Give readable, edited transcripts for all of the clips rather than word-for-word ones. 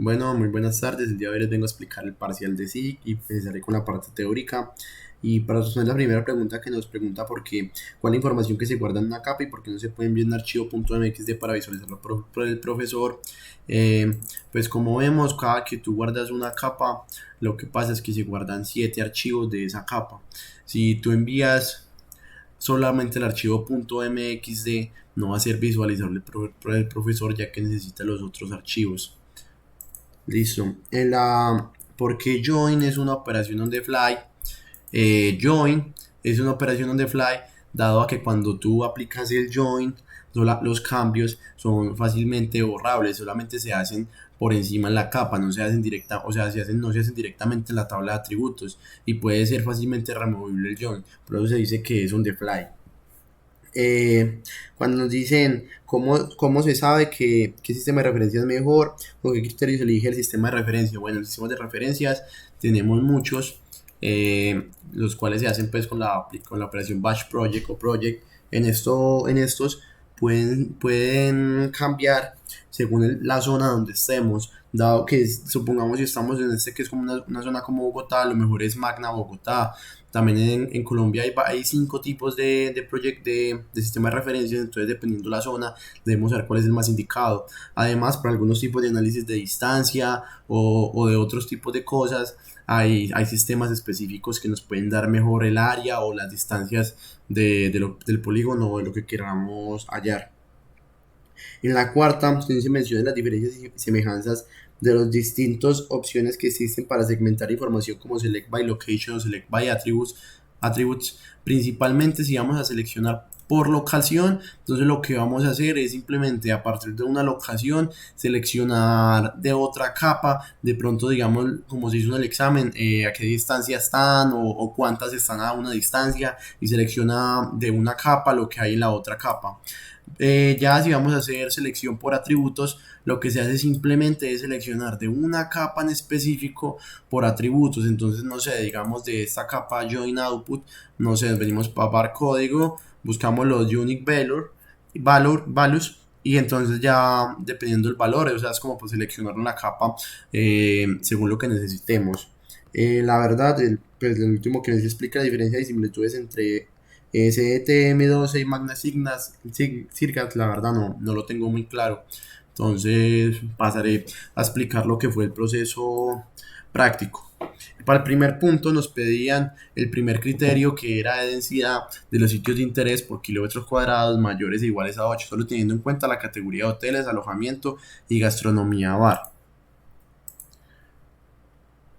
Bueno, muy buenas tardes. El día de hoy les vengo a explicar el parcial de SIG y empezaré con la parte teórica. Y para responder la primera pregunta que nos pregunta cuál es la información que se guarda en una capa y por qué no se puede enviar un archivo .mxd para visualizarlo por el profesor. Eh, pues como vemos, cada que tú guardas una capa, lo que pasa es que se guardan 7 archivos de esa capa. Si tú envías solamente el archivo .mxd, no va a ser visualizable por el profesor, ya que necesita los otros archivos. Listo. Porque join es una operación on the fly. Join es una operación on the fly, dado a que cuando tú aplicas el join, los cambios son fácilmente borrables, solamente se hacen por encima en la capa, no se hacen no se hacen directamente en la tabla de atributos y puede ser fácilmente removible el join. Por eso se dice que es on the fly. Cuando nos dicen cómo se sabe qué sistema de referencia es mejor, con qué criterios se elige el sistema de referencia. Bueno, el sistema de referencias tenemos muchos, los cuales se hacen pues con la operación batch project o project. En estos pueden cambiar según la zona donde estemos, dado que supongamos si estamos en este que es como una zona como Bogotá, a lo mejor es Magna Bogotá. También en Colombia hay 5 tipos de sistema de referencias, entonces dependiendo la zona debemos saber cuál es el más indicado. Además, para algunos tipos de análisis de distancia o de otros tipos de cosas, hay sistemas específicos que nos pueden dar mejor el área o las distancias del polígono o de lo que queramos hallar. En la cuarta, se mencionan las diferencias y semejanzas de las distintas opciones que existen para segmentar información como Select by Location o Select by Attributes. Principalmente si vamos a seleccionar por locación, entonces lo que vamos a hacer es simplemente a partir de una locación seleccionar de otra capa, de pronto digamos como se hizo en el examen, a qué distancia están o cuántas están a una distancia y selecciona de una capa lo que hay en la otra capa. Ya si vamos a hacer selección por atributos, lo que se hace simplemente es seleccionar de una capa en específico por atributos. Entonces, no sé, digamos de esta capa join output, no sé, venimos para par código, buscamos los unique values y entonces ya dependiendo del valor, o sea, es como pues seleccionar una capa según lo que necesitemos. La verdad, el último que les explica la diferencia de similitudes entre STM12 y Magna Circuit, la verdad no lo tengo muy claro. Entonces pasaré a explicar lo que fue el proceso práctico. Para el primer punto nos pedían el primer criterio, que era de densidad de los sitios de interés por kilómetros cuadrados mayores e iguales a 8, solo teniendo en cuenta la categoría de hoteles, alojamiento y gastronomía bar.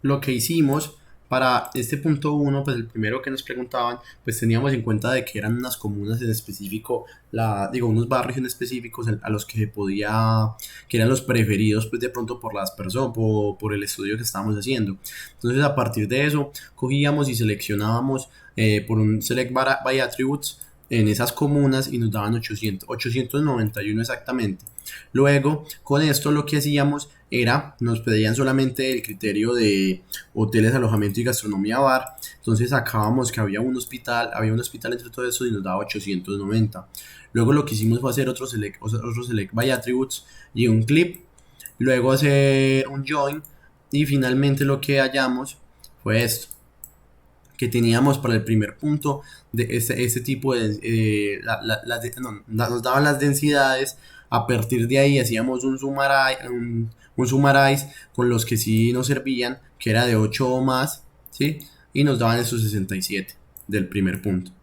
Lo que hicimos para este punto uno, pues el primero que nos preguntaban, pues teníamos en cuenta de que eran unas comunas en específico, unos barrios en específicos a los que se podía, que eran los preferidos, pues de pronto por las personas, por el estudio que estábamos haciendo. Entonces, a partir de eso, cogíamos y seleccionábamos por un Select by Attributes en esas comunas y nos daban 891 exactamente. Luego, con esto lo que hacíamos era, nos pedían solamente el criterio de hoteles, alojamiento y gastronomía bar. Entonces sacábamos que había un hospital entre todo eso y nos daba 890. Luego lo que hicimos fue hacer otro select by attributes y un clip. Luego hacer un join y finalmente lo que hallamos fue esto, que teníamos para el primer punto de este tipo de, nos daban las densidades. A partir de ahí hacíamos un summarize con los que sí nos servían, que era de 8 o más, ¿sí? Y nos daban esos 67 del primer punto.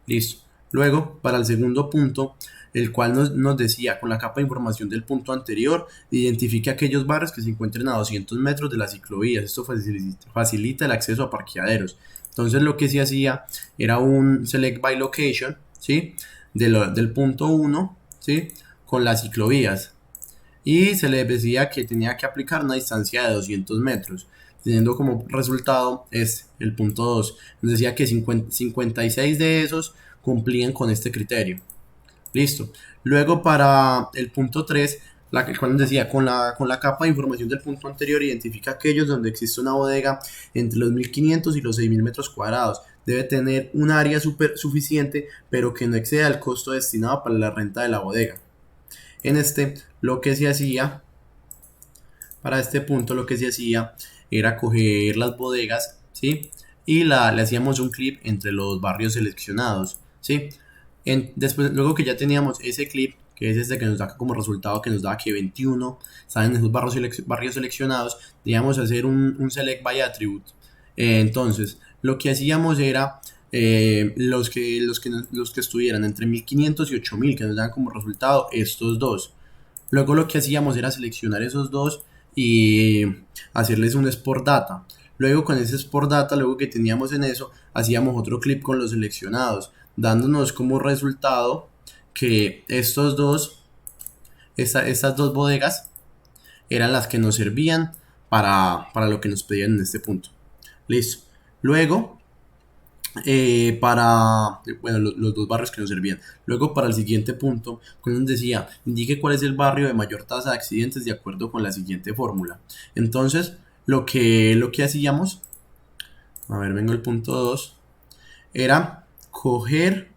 Listo. Luego, para el segundo punto, el cual nos decía, con la capa de información del punto anterior, identifique aquellos barrios que se encuentren a 200 metros de las ciclovías. Esto facilita el acceso a parqueaderos. Entonces, lo que se hacía era un select by location, ¿sí? Del punto 1, ¿sí? Con las ciclovías. Y se le decía que tenía que aplicar una distancia de 200 metros, teniendo como resultado es el punto 2. Nos decía que 56 de esos cumplían con este criterio. Listo. Luego para el punto 3, el cual nos decía, con la capa de información del punto anterior, identifica aquellos donde existe una bodega entre los 1500 y los 6000 metros cuadrados. Debe tener un área suficiente, pero que no exceda el costo destinado para la renta de la bodega. En este, lo que se hacía Para este punto lo que se hacía era coger las bodegas, ¿sí? Y le hacíamos un clip entre los barrios seleccionados, ¿sí? Después, luego que ya teníamos ese clip, que es este que nos da como resultado que nos da que 21 salen en esos barrios seleccionados, digamos hacer un select by attribute. Entonces, lo que hacíamos era los que estuvieran entre 1500 y 8000, que nos dan como resultado estos dos. Luego lo que hacíamos era seleccionar esos dos y hacerles un export data. Luego con ese export data, luego que teníamos en eso, hacíamos otro clip con los seleccionados, dándonos como resultado que estas dos bodegas eran las que nos servían para lo que nos pedían en este punto. Listo. Luego, bueno, los dos barrios que nos servían. Luego, para el siguiente punto, cuando nos decía, indique cuál es el barrio de mayor tasa de accidentes de acuerdo con la siguiente fórmula. Entonces, lo que hacíamos, a ver, vengo al punto 2, era coger,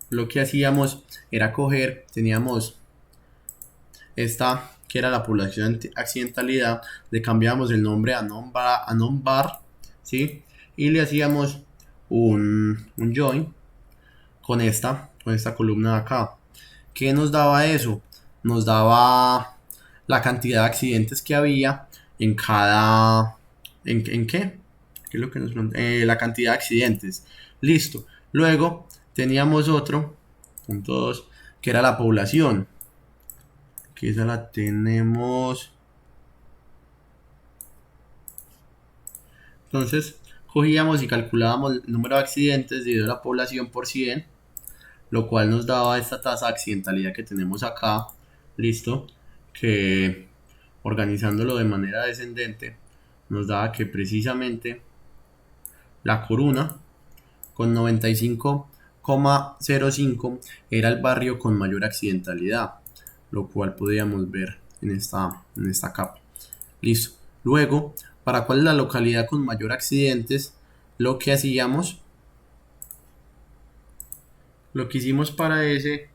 lo que hacíamos era coger, teníamos esta que era la población accidentalidad, le cambiábamos el nombre a non-bar, ¿sí? Y le hacíamos un join con esta columna de acá. ¿Qué nos daba eso? Nos daba la cantidad de accidentes que había en cada... ¿En qué? ¿Qué es lo que nos la cantidad de accidentes. Listo. Luego teníamos otro, punto 2, que era la población. Que esa la tenemos. Entonces, cogíamos y calculábamos el número de accidentes dividido la población por 100, lo cual nos daba esta tasa de accidentalidad que tenemos acá. Listo. Que organizándolo de manera descendente, nos daba que precisamente La Coruna, con 95,05, era el barrio con mayor accidentalidad, lo cual podíamos ver en esta capa. Listo. Luego, para cuál es la localidad con mayor accidentes, lo que hacíamos, lo que hicimos para ese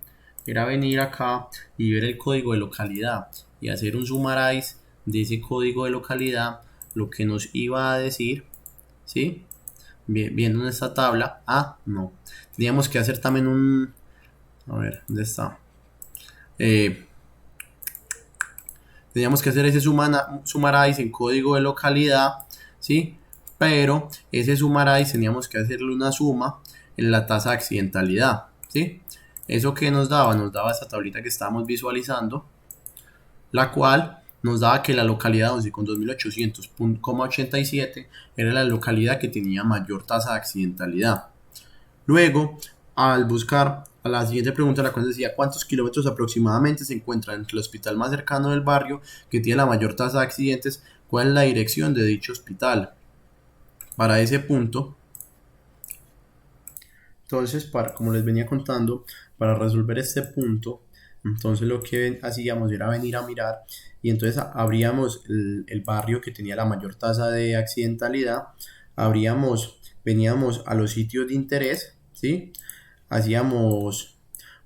era venir acá y ver el código de localidad y hacer un summarize de ese código de localidad, lo que nos iba a decir, ¿sí? Viendo en esta tabla, no. Teníamos que hacer también a ver, ¿dónde está? Teníamos que hacer ese summarize en código de localidad, ¿sí? Pero ese summarize teníamos que hacerle una suma en la tasa de accidentalidad, ¿sí? ¿Eso que nos daba? Nos daba esta tablita que estábamos visualizando, la cual nos daba que la localidad 11 con 2800,87 era la localidad que tenía mayor tasa de accidentalidad. Luego, al buscar a la siguiente pregunta, la cual decía cuántos kilómetros aproximadamente se encuentran entre el hospital más cercano del barrio que tiene la mayor tasa de accidentes, cuál es la dirección de dicho hospital. Para ese punto, entonces, como les venía contando, para resolver este punto, entonces lo que hacíamos era venir a mirar y entonces abríamos el barrio que tenía la mayor tasa de accidentalidad, veníamos a los sitios de interés, ¿sí? Hacíamos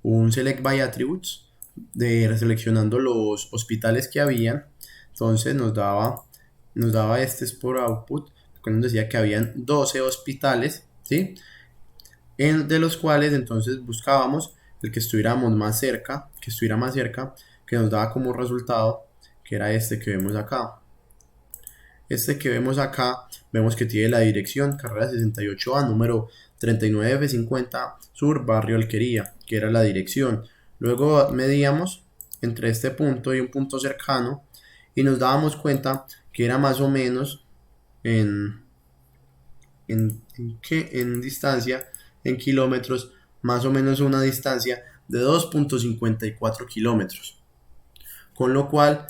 un select by attributes seleccionando los hospitales que habían, entonces nos daba este export output, cuando nos decía que habían 12 hospitales, ¿sí? De los cuales entonces buscábamos el que estuviéramos más cerca, que nos daba como resultado, que era este que vemos acá. Este que vemos acá, vemos que tiene la dirección carrera 68A, número 39F50 Sur, barrio Alquería, que era la dirección. Luego medíamos entre este punto y un punto cercano y nos dábamos cuenta que era más o menos en distancia, en kilómetros, más o menos una distancia de 2,54 kilómetros. Con lo cual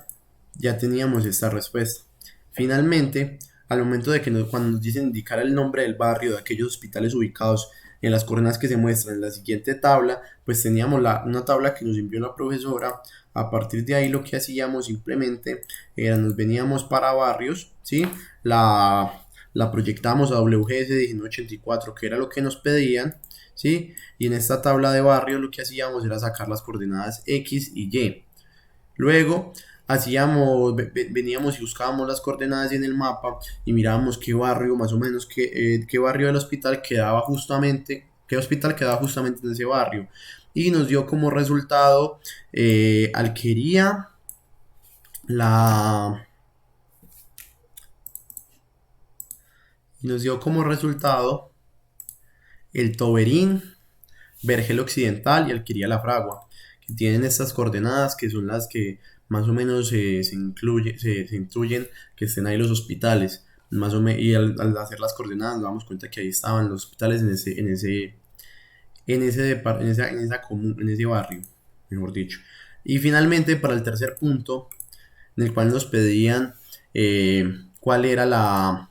ya teníamos esta respuesta. Finalmente, al momento de que cuando nos dicen indicar el nombre del barrio de aquellos hospitales ubicados en las coordenadas que se muestran en la siguiente tabla, pues teníamos una tabla que nos envió la profesora. A partir de ahí lo que hacíamos simplemente era nos veníamos para barrios, ¿sí? La proyectamos a WGS 1984, que era lo que nos pedían, ¿sí? Y en esta tabla de barrio lo que hacíamos era sacar las coordenadas X y Y. Luego veníamos y buscábamos las coordenadas en el mapa y mirábamos qué barrio, más o menos, qué barrio del hospital quedaba justamente, qué hospital quedaba justamente en ese barrio. Y nos dio como resultado Alquería, la, y nos dio como resultado el Toberín, Vergel Occidental y Alquería La Fragua, que tienen estas coordenadas que son las que más o menos se incluyen que estén ahí los hospitales. Más o y al hacer las coordenadas nos damos cuenta que ahí estaban los hospitales en ese barrio, mejor dicho. Y finalmente, para el tercer punto, en el cual nos pedían cuál era la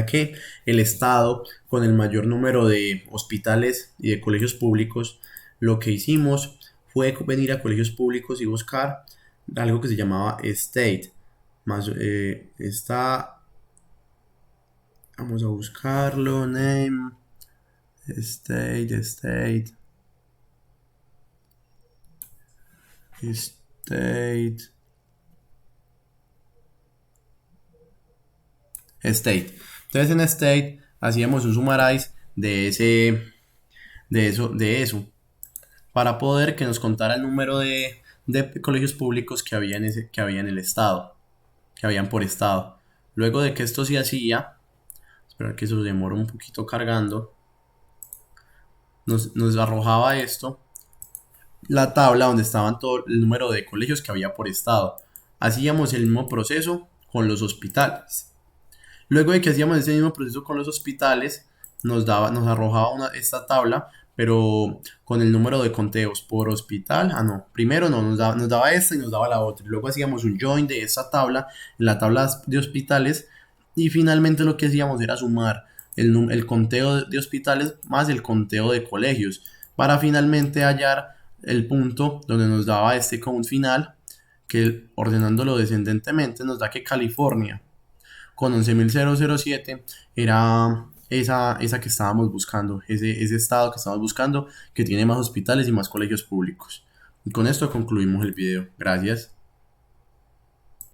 que el Estado, con el mayor número de hospitales y de colegios públicos, lo que hicimos fue venir a colegios públicos y buscar algo que se llamaba state. Más, vamos a buscarlo, name, state, state, state. Entonces en state hacíamos un summarize de eso, para poder que nos contara el número de colegios públicos que había en el estado, que habían por estado. Luego de que esto se hacía, esperar que eso se demore un poquito cargando, nos arrojaba esto, la tabla donde estaban todo el número de colegios que había por estado. Hacíamos el mismo proceso con los hospitales. Luego de que hacíamos ese mismo proceso con los hospitales, nos arrojaba esta tabla, pero con el número de conteos por hospital. Ah, no, primero no, nos daba esta y nos daba la otra. Luego hacíamos un join de esta tabla en la tabla de hospitales. Y finalmente lo que hacíamos era sumar el conteo de hospitales más el conteo de colegios, para finalmente hallar el punto donde nos daba este count final, que ordenándolo descendentemente nos da que California con 11.007 era esa que estábamos buscando, ese estado que estábamos buscando, que tiene más hospitales y más colegios públicos. Y con esto concluimos el video. Gracias.